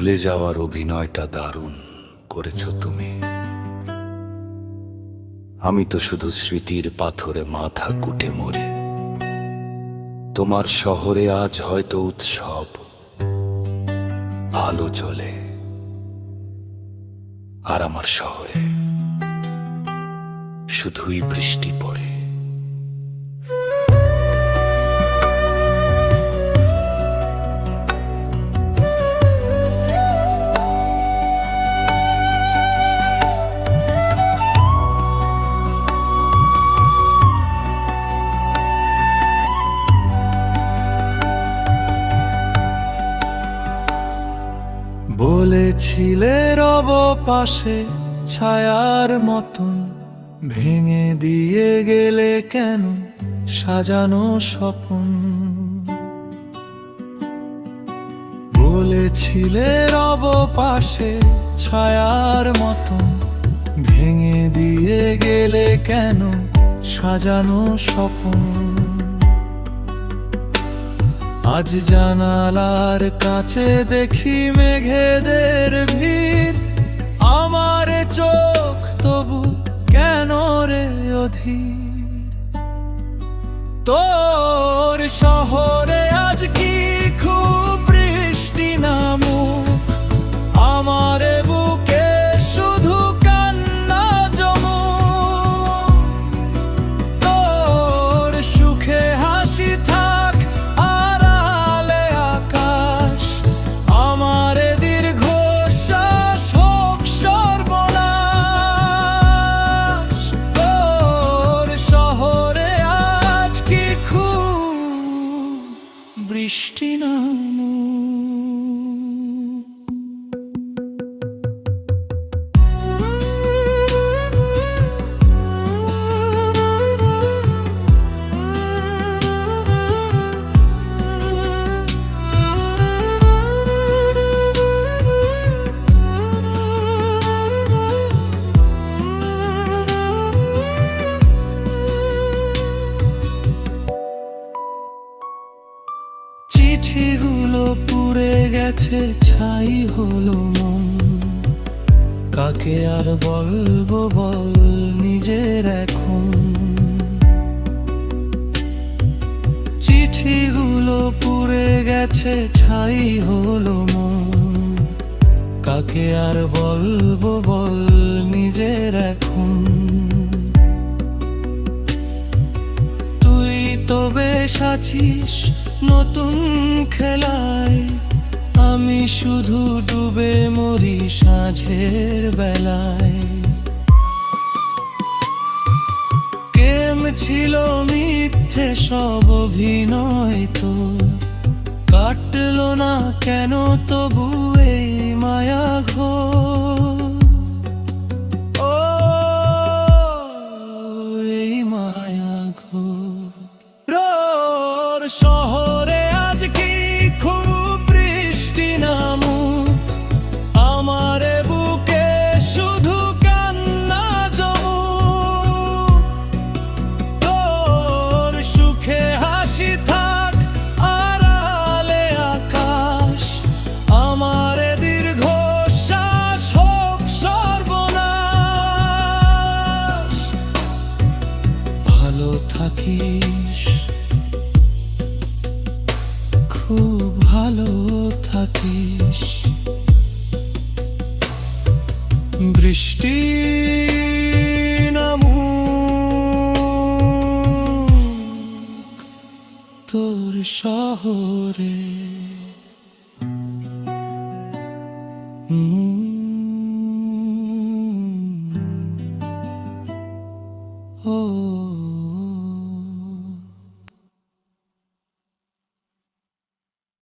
ভুলে যাওয়ার অভিনয়টা দারুণ করেছ তুমি। আমি তো শুধু স্মৃতির পাথরে মাথা কুটে মরে। তোমার শহরে আজ হয়তো উৎসব, আলো জ্বলে, আর আমার শহরে শুধুই বৃষ্টি পড়ে। বলেছিলে রব পাশে ছায়ার মতন, ভেঙে দিয়ে গেলে কেন সাজানো স্বপ্ন। বলেছিলে রব পাশে ছায়ার মতন, ভেঙে দিয়ে গেলে কেন সাজানো স্বপ্ন। আজ জানালার কাছে দেখি মেঘেদের ভিড়, আমার চোখ তবু কেন রে অধীর। তোর শহরে আজ কি খুব বৃষ্টি নামুক, আমার বুকে শুধু কান্না জমুক। তোর সুখে হাসি থাক আড়ালে আকাশ, আমার দীর্ঘশ্বাস হোক সর্বনাশ। তোর শহরে আজ কি খুব বৃষ্টি নামুক। চিঠিগুলো পুড়ে গেছে, ছাই হলো মন, কাকে আর বলবো বল নিজের এখন। চিঠিগুলো পুড়ে গেছে, ছাই হলো মন, কাকে আর বলবো বল নিজের এখন। তুই তো বেশ আছিস নতুন খেলায়, আমি শুধু ডুবে মরি সাঁঝের বেলায়। প্রেম ছিল মিথ্যে সব অভিনয়, তো কাটলো না কেন তবু এই মায়া ঘোর। ও এই মায়া ঘোর। তোর শহরে আজ কি খুব বৃষ্টি নামুক, আমার বুকে শুধু কান্না জমুক। তোর সুখে হাসি থাক আড়ালে আকাশ, আমার দীর্ঘশ্বাস হোক সর্বনাশ। ভালো থাকিস, খুব ভালো থাকিস। বৃষ্টি নামুক তোর শহরে। ও